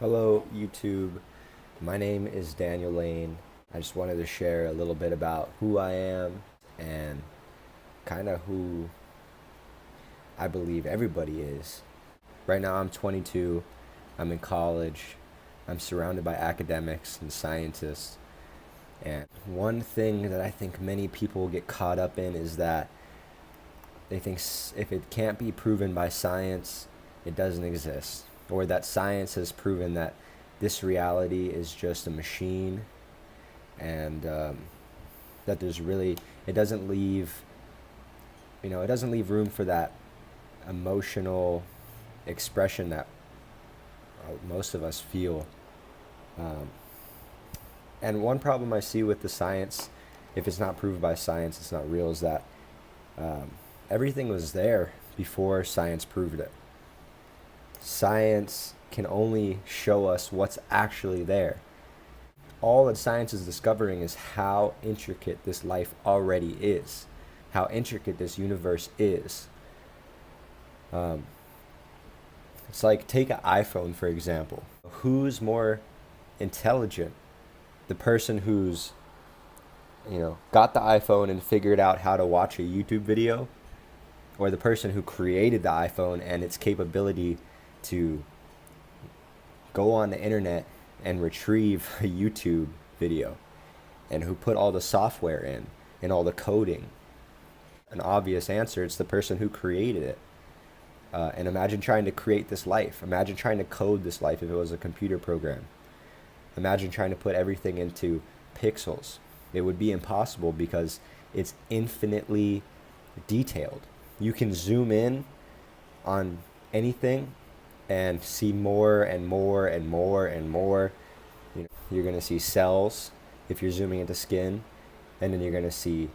Hello, YouTube. My name is Daniel Lane. I just wanted to share a little bit about who I am and kind of who I believe everybody is. Right now, I'm 22. I'm in college. I'm surrounded by academics and scientists. And one thing that I think many people get caught up in is that they think if it can't be proven by science, it doesn't exist. Or that science has proven that this reality is just a machine and that there's really, it doesn't leave, it doesn't leave room for that emotional expression that most of us feel. Um, and one problem I see with the science, if it's not proved by science, it's not real, is that um, everything was there before science proved it. Science can only show us what's actually there. All that science is discovering is how intricate this life already is, how intricate this universe is. Um, it's like take an iPhone, for example. Who's more intelligent? The person who's, got the iPhone and figured out how to watch a YouTube video, or the person who created the iPhone and its capability to go on the internet and retrieve a YouTube video, and who put all the software in and all the coding? An obvious answer, it's the person who created it. And imagine trying to create this life. Imagine trying to code this life if it was a computer program. Imagine trying to put everything into pixels. It would be impossible because it's infinitely detailed. You can zoom in on anything and see more and more and more and more. You're going to see cells if you're zooming into skin, and then you're going to see,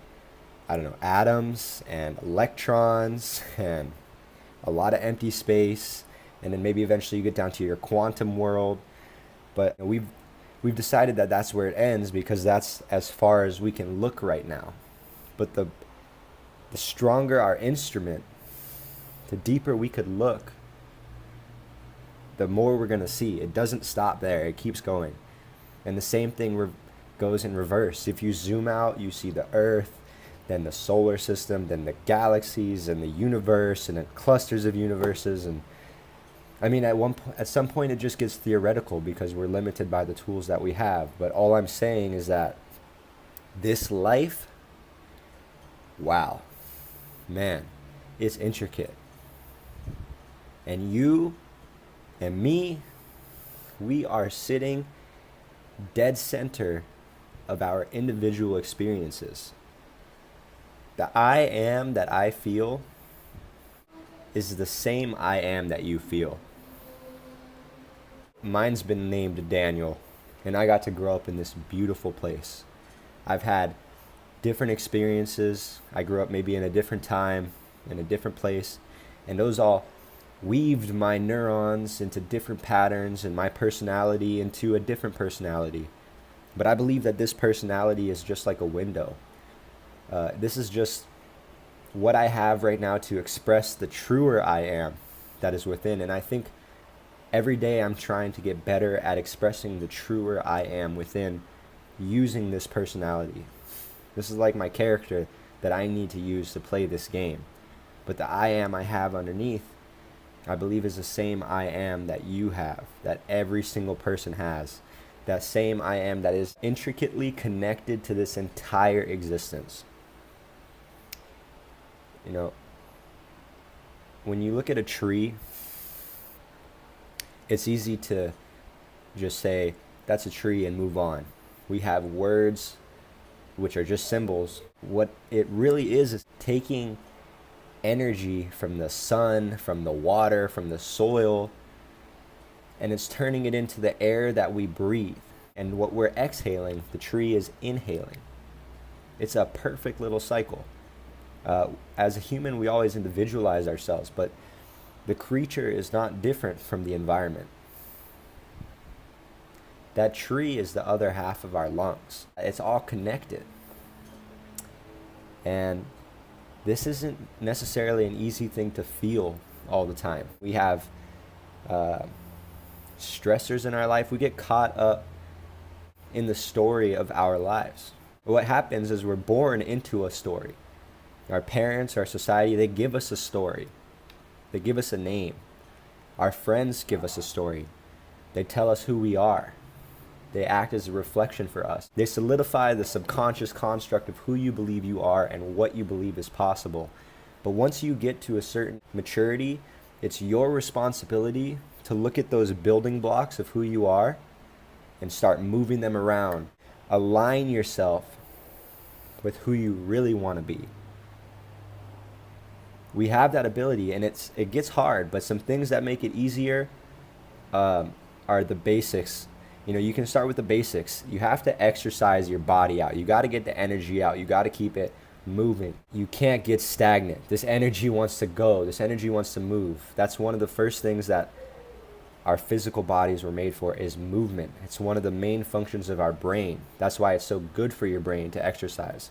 I don't know, atoms and electrons and a lot of empty space, and then maybe eventually you get down to your quantum world. But we've decided that that's where it ends because that's as far as we can look right now. But the stronger our instrument, the deeper we could look, the more we're going to see. It doesn't stop there. It keeps going. And the same thing goes in reverse. If you zoom out, you see the Earth, then the solar system, then the galaxies and the universe, and then clusters of universes. And I mean, at some point, it just gets theoretical because we're limited by the tools that we have. But all I'm saying is that this life, wow, man, it's intricate. And you and me, we are sitting dead center of our individual experiences. The I am that I feel is the same I am that you feel. Mine's been named Daniel, and I got to grow up in this beautiful place. I've had different experiences. I grew up maybe in a different time, in a different place, and those all weaved my neurons into different patterns and my personality into a different personality. But I believe that this personality is just like a window. This is just what I have right now to express the truer I am that is within. And I think every day I'm trying to get better at expressing the truer I am within using this personality. This is like my character that I need to use to play this game. But the I am I have underneath, I believe, is the same I am that you have, that every single person has. That same I am that is intricately connected to this entire existence. When you look at a tree, it's easy to just say, that's a tree, and move on. We have words which are just symbols. What it really is taking energy from the sun, from the water, from the soil, and it's turning it into the air that we breathe. And what we're exhaling, the tree is inhaling. It's a perfect little cycle. As a human, we always individualize ourselves, but the creature is not different from the environment. That tree is the other half of our lungs. It's all connected. And this isn't necessarily an easy thing to feel all the time. We have stressors in our life, we get caught up in the story of our lives. What happens is we're born into a story. Our parents, our society, they give us a story. They give us a name. Our friends give us a story. They tell us who we are. They act as a reflection for us. They solidify the subconscious construct of who you believe you are and what you believe is possible. But once you get to a certain maturity, it's your responsibility to look at those building blocks of who you are and start moving them around. Align yourself with who you really want to be. We have that ability, and it gets hard, but some things that make it easier are the basics. You can start with the basics. You have to exercise your body out. You got to get the energy out. You got to keep it moving. You can't get stagnant. This energy wants to go. This energy wants to move. That's one of the first things that our physical bodies were made for, is movement. It's one of the main functions of our brain. That's why it's so good for your brain to exercise.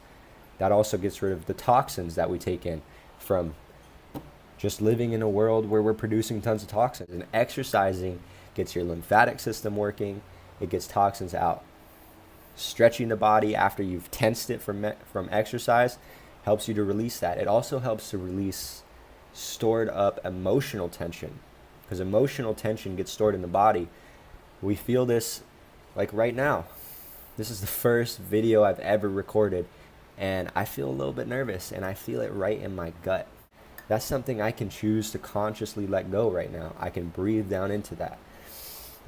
That also gets rid of the toxins that we take in from just living in a world where we're producing tons of toxins. And exercising gets your lymphatic system working. It gets toxins out. Stretching the body after you've tensed it from exercise helps you to release that. It also helps to release stored up emotional tension, because emotional tension gets stored in the body. We feel this like right now. This is the first video I've ever recorded, and I feel a little bit nervous, and I feel it right in my gut. That's something I can choose to consciously let go right now. I can breathe down into that.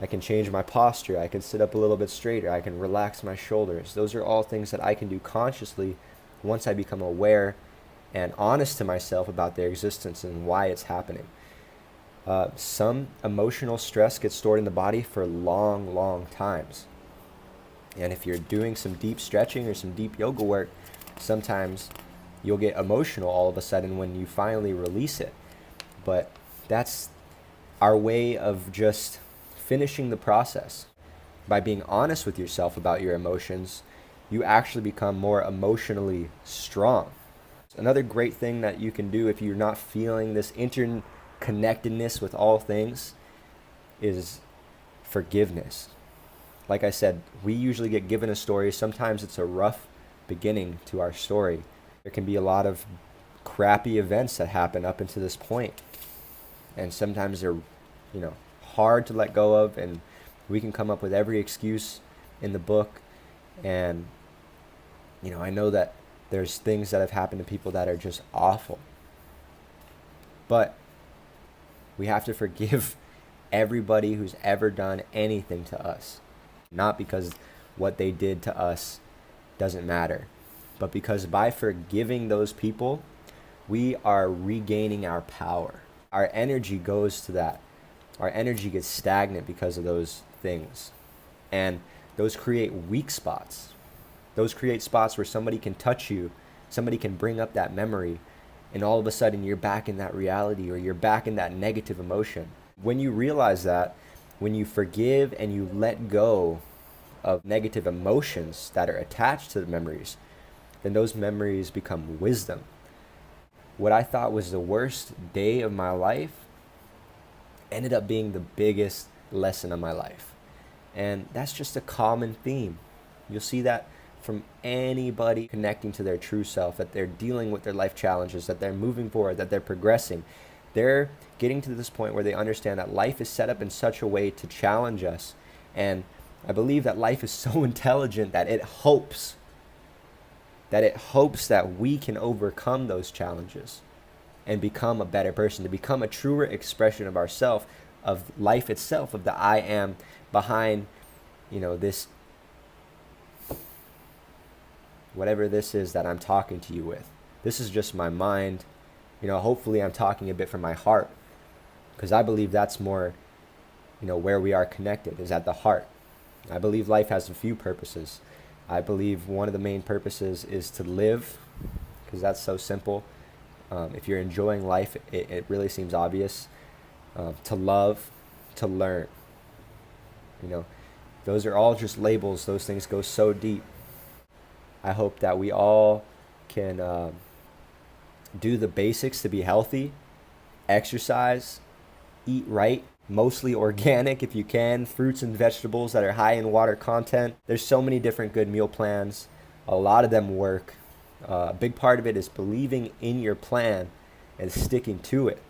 I can change my posture. I can sit up a little bit straighter. I can relax my shoulders. Those are all things that I can do consciously once I become aware and honest to myself about their existence and why it's happening. Some emotional stress gets stored in the body for long, long times. And if you're doing some deep stretching or some deep yoga work, sometimes you'll get emotional all of a sudden when you finally release it. But that's our way of just finishing the process. By being honest with yourself about your emotions, you actually become more emotionally strong. Another great thing that you can do if you're not feeling this interconnectedness with all things is forgiveness. Like I said, we usually get given a story. Sometimes it's a rough beginning to our story. There can be a lot of crappy events that happen up until this point. And sometimes they're, hard to let go of, and we can come up with every excuse in the book. And, I know that there's things that have happened to people that are just awful. But we have to forgive everybody who's ever done anything to us. Not because what they did to us doesn't matter, but because by forgiving those people, we are regaining our power. Our energy goes to that. Our energy gets stagnant because of those things. And those create weak spots. Those create spots where somebody can touch you, somebody can bring up that memory, and all of a sudden you're back in that reality, or you're back in that negative emotion. When you realize that, when you forgive and you let go of negative emotions that are attached to the memories, then those memories become wisdom. What I thought was the worst day of my life ended up being the biggest lesson of my life. And that's just a common theme. You'll see that from anybody connecting to their true self, that they're dealing with their life challenges, that they're moving forward, that they're progressing. They're getting to this point where they understand that life is set up in such a way to challenge us. And I believe that life is so intelligent that it hopes that we can overcome those challenges and become a better person, to become a truer expression of ourself, of life itself, of the I am behind, this, whatever this is that I'm talking to you with. This is just my mind. Hopefully I'm talking a bit from my heart, because I believe that's more, where we are connected, is at the heart. I believe life has a few purposes. I believe one of the main purposes is to live, because that's so simple. If you're enjoying life, it really seems obvious. To love, to learn. Those are all just labels. Those things go so deep. I hope that we all can do the basics to be healthy, exercise, eat right, mostly organic if you can, fruits and vegetables that are high in water content. There's so many different good meal plans. A lot of them work. A big part of it is believing in your plan and sticking to it.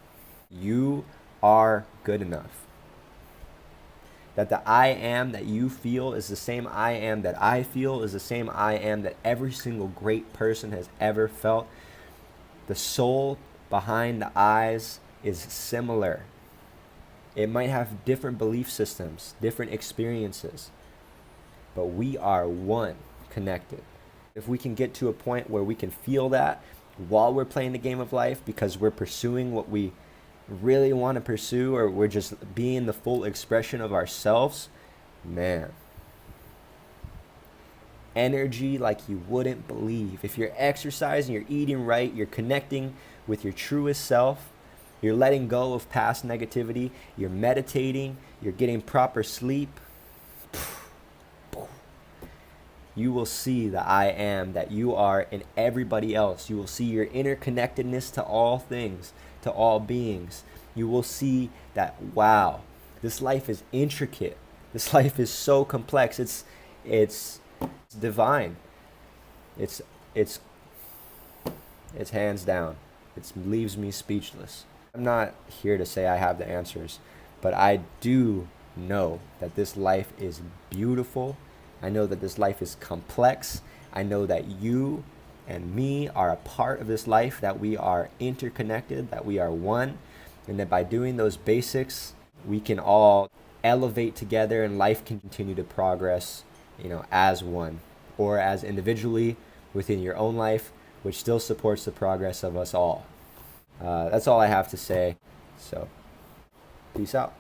You are good enough. That the I am that you feel is the same I am that I feel, is the same I am that every single great person has ever felt. The soul behind the eyes is similar. It might have different belief systems, different experiences, but we are one, connected. If we can get to a point where we can feel that while we're playing the game of life because we're pursuing what we really want to pursue, or we're just being the full expression of ourselves, man, energy like you wouldn't believe. If you're exercising, you're eating right, you're connecting with your truest self, you're letting go of past negativity, you're meditating, you're getting proper sleep, you will see the I am that you are in everybody else. You will see your interconnectedness to all things, to all beings. You will see that, wow, this life is intricate. This life is so complex. It's divine. It's hands down. It leaves me speechless. I'm not here to say I have the answers, but I do know that this life is beautiful. I know that this life is complex. I know that you and me are a part of this life, that we are interconnected, that we are one, and that by doing those basics, we can all elevate together and life can continue to progress, as one, or as individually within your own life, which still supports the progress of us all. That's all I have to say. So, peace out.